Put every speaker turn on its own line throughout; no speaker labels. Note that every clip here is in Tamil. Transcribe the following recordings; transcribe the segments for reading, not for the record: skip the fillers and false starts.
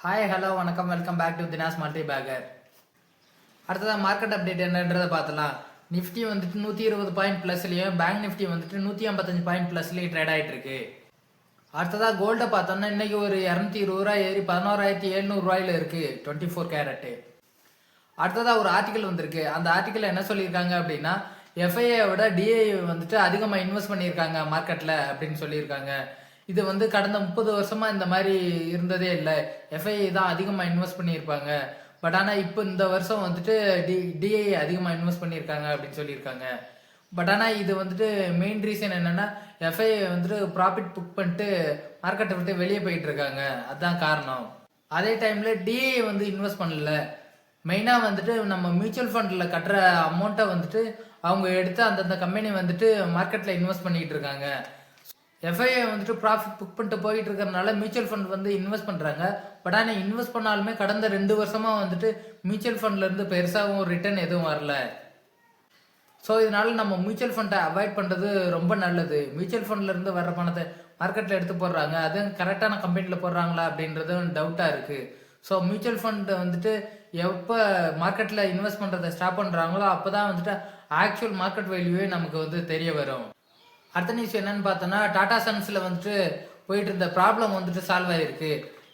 ஹாய் ஹலோ வணக்கம் welcome back to Dina's multi bagger. அடுத்ததான் மார்க்கெட் அப்டேட் என்னன்றதை பார்த்தலாம். நிஃப்டி வந்துட்டு 120 பாயிண்ட் ப்ளஸ்லையும் பேங்க் நிஃப்டி வந்துட்டு 155 பாயிண்ட் ப்ளஸ்லையும் ட்ரேட் ஆகிட்டு இருக்கு. அடுத்ததாக கோல்டை பார்த்தோம்னா இன்னைக்கு ஒரு 220 ரூபாய் ஏறி 11,700 இருக்கு 24 கேரட்டு. அடுத்ததாக ஒரு ஆர்டிக்கல் வந்திருக்கு. அந்த ஆர்டிக்கல் என்ன சொல்லியிருக்காங்க அப்படின்னா, எஃப்ஐஏ விட டிஏ வந்துட்டு அதிகமாக இன்வெஸ்ட் பண்ணியிருக்காங்க மார்க்கெட்டில் அப்படின்னு சொல்லியிருக்காங்க. இது வந்து கடந்த 30 வருஷமா இந்த மாதிரி இருந்ததே இல்லை. எஃப்ஐஐ தான் அதிகமாக இன்வெஸ்ட் பண்ணியிருப்பாங்க. பட் ஆனால் இப்போ இந்த வருஷம் வந்துட்டு டிஐ அதிகமாக இன்வெஸ்ட் பண்ணியிருக்காங்க அப்படின்னு சொல்லியிருக்காங்க. பட் ஆனால் இது வந்துட்டு மெயின் ரீசன் என்னன்னா, எஃப்ஐஐ வந்துட்டு ப்ராஃபிட் புக் பண்ணிட்டு மார்க்கெட்டை விட்டு வெளியே போயிட்டு இருக்காங்க. அதுதான் காரணம். அதே டைம்ல டிஐ வந்து இன்வெஸ்ட் பண்ணல. மெயினாக வந்துட்டு நம்ம மியூச்சுவல் ஃபண்டில் கட்டுற அமௌண்ட்டை வந்துட்டு அவங்க எடுத்து அந்தந்த கம்பெனி வந்துட்டு மார்க்கெட்டில் இன்வெஸ்ட் பண்ணிட்டு இருக்காங்க. எஃப்ஐஐ வந்துட்டு ப்ராஃபிட் புக் பண்ணிட்டு போயிட்டு இருக்கிறதுனால மியூச்சுவல் ஃபண்ட் வந்து இன்வெஸ்ட் பண்ணுறாங்க. பட் ஆனால் இன்வெஸ்ட் பண்ணாலுமே கடந்த 2 வருஷமாக வந்துட்டு மியூச்சுவல் ஃபண்ட்லேருந்து பெருசாகவும் ரிட்டர்ன் எதுவும் வரல. ஸோ இதனால நம்ம மியூச்சுவல் ஃபண்டை அவாய்ட் பண்ணுறது ரொம்ப நல்லது. மியூச்சுவல் ஃபண்ட்லேருந்து வர்ற பணத்தை மார்க்கெட்டில் எடுத்து போடுறாங்க. அதுவும் கரெக்டான கம்பெனியில் போடுறாங்களா அப்படின்றதும் டவுட்டாக இருக்குது. ஸோ மியூச்சுவல் ஃபண்ட் வந்துட்டு எப்போ மார்க்கெட்டில் இன்வெஸ்ட் பண்ணுறதை ஸ்டாப் பண்ணுறாங்களோ அப்போ தான் வந்துட்டு ஆக்சுவல் மார்க்கெட் வேல்யூவே நமக்கு வந்து தெரிய வரும். அடுத்த நியூஸ் என்னன்னு பார்த்தோன்னா, டாடா சன்ஸில் வந்துட்டு போயிட்டு இருந்த ப்ராப்ளம் வந்துட்டு சால்வ் ஆகிருக்கு.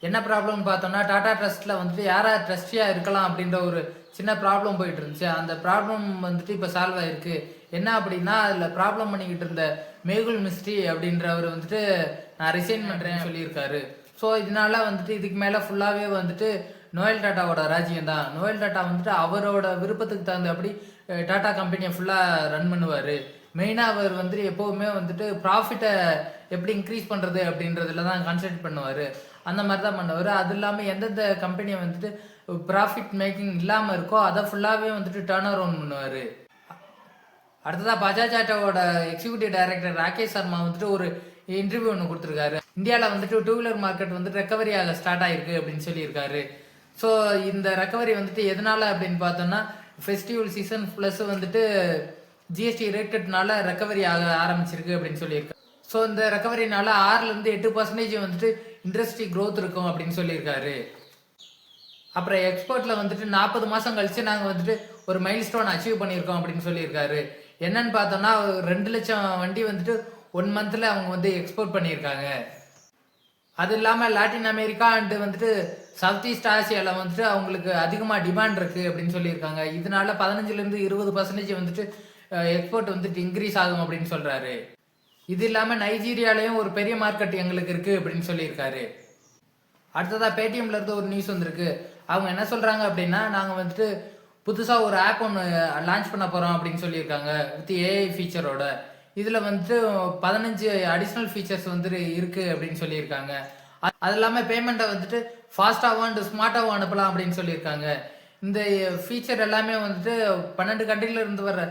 என்ன ப்ராப்ளம்னு பார்த்தோம்னா, டாடா ட்ரஸ்ட்டில் வந்துட்டு யாராவது ட்ரஸ்டியாக இருக்கலாம் அப்படின்ற ஒரு சின்ன ப்ராப்ளம் போயிட்டு இருந்துச்சு. அந்த ப்ராப்ளம் வந்துட்டு இப்போ சால்வ் ஆகிருக்கு. என்ன அப்படின்னா, அதில் ப்ராப்ளம் பண்ணிக்கிட்டு இருந்த மேகுல் மிஸ்ட்ரி அப்படின்றவர் வந்துட்டு நான் ரிசைன் பண்ணுறேன்னு சொல்லியிருக்காரு. ஸோ இதனால வந்துட்டு இதுக்கு மேலே ஃபுல்லாகவே வந்துட்டு நோயல் டாட்டாவோட ராஜ்யம் தான். நோயல் டாட்டா வந்துட்டு அவரோட விருப்பத்துக்கு தகுந்தபடி டாடா கம்பெனியை ஃபுல்லாக ரன் பண்ணுவார். மெயினாக அவர் வந்துட்டு எப்போவுமே வந்துட்டு ப்ராஃபிட்டை எப்படி இன்க்ரீஸ் பண்ணுறது அப்படின்றதுல தான் கான்சன்ட்ரேட் பண்ணுவார். அந்த மாதிரி தான் பண்ணுவார். அது இல்லாமல் எந்தெந்த கம்பெனியை வந்துட்டு ப்ராஃபிட் மேக்கிங் இல்லாமல் இருக்கோ அதை ஃபுல்லாகவே வந்துட்டு டர்ன் அரவுண்ட் பண்ணுவார். அடுத்ததாக பஜாஜ் ஆட்டோவோட எக்ஸிக்யூட்டிவ் டைரக்டர் ராகேஷ் சர்மா வந்துட்டு ஒரு இன்டர்வியூ ஒன்று கொடுத்துருக்காரு. இந்தியாவில் வந்துட்டு 2 வீலர் மார்க்கெட் வந்துட்டு ரெக்கவரி ஆக ஸ்டார்ட் ஆகிருக்கு அப்படின்னு சொல்லியிருக்காரு. ஸோ இந்த ரெக்கவரி வந்துட்டு எதனால அப்படின்னு பார்த்தோம்னா, ஃபெஸ்டிவல் சீசன் ப்ளஸ் வந்துட்டு ஜிஎஸ்டி ரேட் கட்னால ரெக்கவரி ஆக ஆரம்பிச்சிருக்கு அப்படின்னு சொல்லியிருக்காரு. ஸோ இந்த ரெக்கவரினால 6லேருந்து 8% வந்துட்டு இண்டஸ்ட்ரி க்ரோத் இருக்கும் அப்படின்னு சொல்லியிருக்காரு. அப்புறம் எக்ஸ்போர்ட்டில் வந்துட்டு 40 மாதம் கழிச்சு நாங்கள் வந்துட்டு ஒரு மைல் ஸ்டோன் அச்சீவ் பண்ணியிருக்கோம் அப்படின்னு சொல்லியிருக்காரு. என்னன்னு பார்த்தோம்னா, 2 லட்சம் வண்டி வந்துட்டு 1 மந்த்தில் அவங்க வந்து எக்ஸ்போர்ட் பண்ணியிருக்காங்க. அது இல்லாமல் லாட்டின் அமெரிக்கா அண்டு வந்துட்டு சவுத் ஈஸ்ட் ஆசியாவில் வந்துட்டு அவங்களுக்கு அதிகமாக டிமாண்ட் இருக்குது அப்படின்னு சொல்லியிருக்காங்க. இதனால 15லேருந்து 20% வந்துட்டு எக்ஸ்போர்ட் வந்துட்டு இன்க்ரீஸ் ஆகும் அப்படின்னு சொல்கிறாரு. இது இல்லாமல் நைஜீரியாலையும் ஒரு பெரிய மார்க்கெட் எங்களுக்கு இருக்குது அப்படின்னு சொல்லியிருக்காரு. அடுத்ததாக பேடிஎம்லேருந்து ஒரு நியூஸ் வந்திருக்கு. அவங்க என்ன சொல்கிறாங்க அப்படின்னா, நாங்கள் வந்துட்டு புதுசாக ஒரு ஆப் ஒன்று லான்ச் பண்ண போகிறோம் அப்படின்னு சொல்லியிருக்காங்க வித் ஏஐ ஃபீச்சரோட. இதில் வந்துட்டு 15 அடிஷ்னல் ஃபீச்சர்ஸ் வந்துட்டு இருக்குது அப்படின்னு சொல்லியிருக்காங்க. அது இல்லாமல் பேமெண்ட்டை வந்துட்டு ஃபாஸ்ட்டாகவும் அண்ட் ஸ்மார்ட்டாகவும் அனுப்பலாம் அப்படின்னு சொல்லியிருக்காங்க. இந்த ஃபீச்சர் எல்லாமே வந்துட்டு 12 கண்ட்ரில இருந்து வர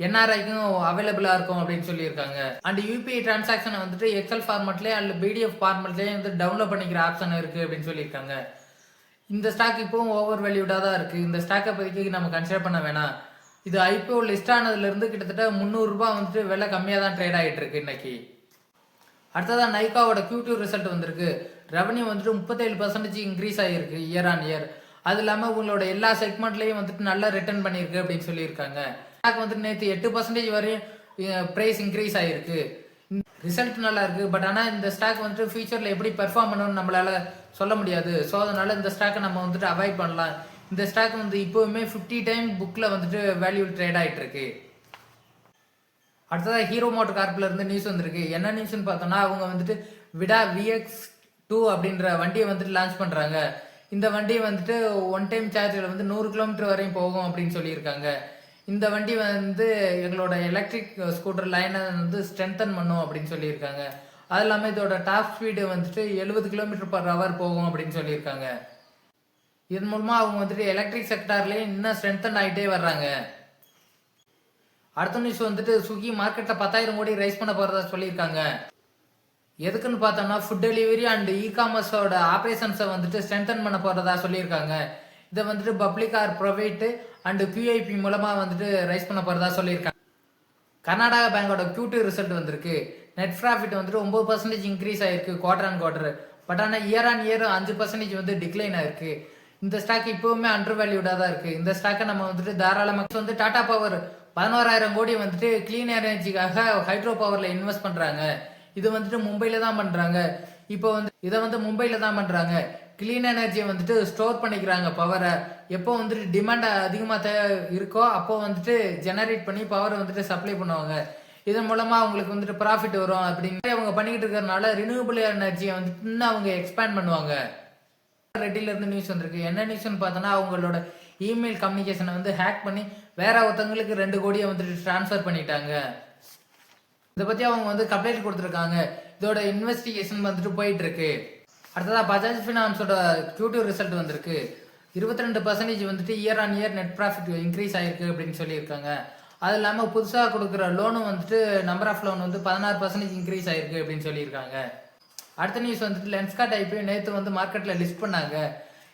என்ஆர்ஐக்கும் அவைலபிளாக இருக்கும் அப்படின்னு சொல்லியிருக்காங்க. அண்ட் யூபிஐ டிரான்சாக்ஷனை வந்துட்டு எக்ஸல் ஃபார்மெட்லேயே அல்ல பிடிஎஃப் ஃபார்மெட்லேயே வந்து டவுன்லோட் பண்ணிக்கிற ஆப்ஷன் இருக்குது அப்படின்னு சொல்லியிருக்காங்க. இந்த ஸ்டாக் இப்போவும் ஓவர் வேல்யூடாக தான் இருக்குது. இந்த ஸ்டாக்கை பற்றி நம்ம கன்சிடர் பண்ண வேணாம். இது ஐபிஓ லிஸ்ட் ஆனதுலேருந்து கிட்டத்தட்ட 300 ரூபாய் வந்துட்டு விலை கம்மியாக தான் ட்ரேட் ஆகிட்டு இருக்கு இன்னைக்கு. அடுத்ததான் நைக்காவோட Q2 ரிசல்ட் வந்திருக்கு. ரெவன்யூ வந்துட்டு 37% இன்க்ரீஸ் ஆகிருக்கு இயர் ஆன் இயர். அது இல்லாமல் உங்களோட எல்லா செக்மெண்ட்லேயும் வந்துட்டு நல்லா ரிட்டர்ன் பண்ணியிருக்கு அப்படின்னு சொல்லியிருக்காங்க. ஸ்டாக் வந்துட்டு நேற்று 8% வரையும் ப்ரைஸ் இன்க்ரீஸ் ஆகிருக்கு. ரிசல்ட் நல்லா இருக்குது. பட் ஆனால் இந்த ஸ்டாக் வந்துட்டு ஃபியூச்சரில் எப்படி பெர்ஃபார்ம் பண்ணணும்னு நம்மளால சொல்ல முடியாது. ஸோ அதனால இந்த ஸ்டாக்கை நம்ம வந்துட்டு அவாய்ட் பண்ணலாம். இந்த ஸ்டாக் வந்து இப்போவுமே 50 டைம் புக்கில் வந்துட்டு வேல்யூ ட்ரேட் ஆகிட்டு இருக்கு. அடுத்ததாக ஹீரோ மோட்டர் கார்ப்ல இருந்து நியூஸ் வந்திருக்கு. என்ன நியூஸ்ன்னு பார்த்தோம்னா, அவங்க வந்துட்டு விடா VX2 அப்படின்ற வண்டியை வந்துட்டு லான்ச் பண்ணுறாங்க. இந்த வண்டி வந்துட்டு 1 டைம் சார்ஜில் வந்து 100 கிலோமீட்டர் வரையும் போகும் அப்படின்னு சொல்லியிருக்காங்க. இந்த வண்டி வந்து எங்களோட எலக்ட்ரிக் ஸ்கூட்டர் லைனை வந்து ஸ்ட்ரென்தன் பண்ணும் அப்படின்னு சொல்லியிருக்காங்க. அது இல்லாமல் இதோட டாப் ஸ்பீடு வந்துட்டு 70 km/h போகும் அப்படின்னு சொல்லியிருக்காங்க. இதன் மூலமாக அவங்க வந்துட்டு எலக்ட்ரிக் செக்டார்லேயே இன்னும் ஸ்ட்ரென்தன் ஆகிட்டே வர்றாங்க. அடுத்த நியூஸ் வந்துட்டு ஸ்விக்கி மார்க்கெட்டில் 10,000 கோடி ரைஸ் பண்ண போகிறதா சொல்லியிருக்காங்க. எதுக்குன்னு பார்த்தோம்னா, ஃபுட் டெலிவரி அண்ட் இ-காமர்ஸோட ஆப்ரேஷன்ஸை வந்துட்டு ஸ்ட்ரென்தன் பண்ண போகிறதா சொல்லியிருக்காங்க. இதை வந்துட்டு public or private and QIP மூலமாக வந்துட்டு ரைஸ் பண்ண போகிறதா சொல்லியிருக்காங்க. கர்நாடகா பேங்கோட Q2 ரிசல்ட் வந்திருக்கு. நெட் ப்ராஃபிட் வந்துட்டு 9% இன்க்ரீஸ் ஆகிருக்கு குவார்டர் அண்ட் குவார்டர். பட் ஆனால் இயர் ஆன் இயர் 5% வந்து டிக்ளைன் ஆயிருக்கு. இந்த ஸ்டாக் இப்பவுமே அண்டர் வேல்யூடாக தான் இருக்கு. இந்த ஸ்டாக்கை நம்ம வந்துட்டு தாராளமாக வந்து டாடா பவர் 11,000 கோடி வந்துட்டு கிளீன் எனர்ஜிக்காக ஹைட்ரோ பவர்ல இன்வெஸ்ட் பண்றாங்க. இது வந்துட்டு மும்பையில தான் பண்றாங்க. இப்போ வந்து இதை வந்து மும்பையில தான் பண்றாங்க. கிளீன் எனர்ஜியை வந்துட்டு ஸ்டோர் பண்ணிக்கிறாங்க பவரை. எப்போ வந்துட்டு டிமாண்ட் அதிகமாக இருக்கோ அப்போ வந்துட்டு ஜெனரேட் பண்ணி பவரை வந்துட்டு சப்ளை பண்ணுவாங்க. இதன் மூலமா அவங்களுக்கு வந்துட்டு ப்ராஃபிட் வரும் அப்படின்னு அவங்க பண்ணிக்கிட்டு இருக்கிறதுனால ரினியூவபிள் எனர்ஜியை வந்துட்டு இன்னும் அவங்க எக்ஸ்பேண்ட் பண்ணுவாங்க. ரெட்டில இருந்து நியூஸ் வந்திருக்கு. என்ன நியூஸ்னு பார்த்தோன்னா அவங்களோட இமெயில் கம்யூனிகேஷனை வந்து ஹேக் பண்ணி வேற ஒருத்தவங்களுக்கு 2 கோடியை வந்துட்டு டிரான்ஸ்ஃபர் பண்ணிட்டாங்க. இதை பத்தி அவங்க வந்து கம்ப்ளைண்ட் கொடுத்துருக்காங்க. இதோட இன்வெஸ்டிகேஷன் வந்துட்டு போயிட்டு இருக்கு. அடுத்ததா பஜாஜ் ஃபினான்ஸோட Q2 ரிசல்ட் வந்திருக்கு. 22% வந்துட்டு year on year net profit increase ஆயிருக்கு அப்படின்னு சொல்லியிருக்காங்க. அது இல்லாமல் புதுசாக கொடுக்குற லோனும் வந்துட்டு நம்பர் ஆஃப் லோன் வந்து 16% இன்க்ரீஸ் ஆயிருக்கு அப்படின்னு சொல்லியிருக்காங்க. அடுத்த நியூஸ் வந்துட்டு லென்ஸ்கார்ட் ஐபிஓ நேற்று வந்து மார்க்கெட்டில் லிஸ்ட் பண்ணாங்க.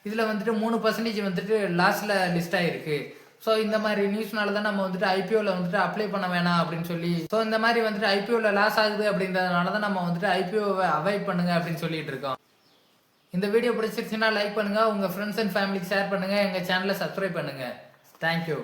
இதில் வந்துட்டு 3% வந்துட்டு லாஸ்ட்ல லிஸ்ட் ஆயிருக்கு. ஸோ இந்த மாதிரி நியூஸ்னால தான் நம்ம வந்துட்டு ஐபிஓவில் வந்துட்டு அப்ளை பண்ண வேணாம் அப்படின்னு சொல்லி, ஸோ இந்த மாதிரி வந்துட்டு ஐபிஓவில் லாஸ் ஆகுது அப்படின்றதுனால தான் நம்ம வந்துட்டு ஐபிஓவை அவாய்ட் பண்ணுங்க அப்படின்னு சொல்லிட்டு இருக்கோம். இந்த வீடியோ பிடிச்சிருச்சுன்னா லைக் பண்ணுங்க, உங்க ஃப்ரெண்ட்ஸ் அண்ட் ஃபேமிலிக்கு ஷேர் பண்ணுங்க, எங்க சேனலை சப்ஸ்கிரைப் பண்ணுங்க. தேங்க்யூ.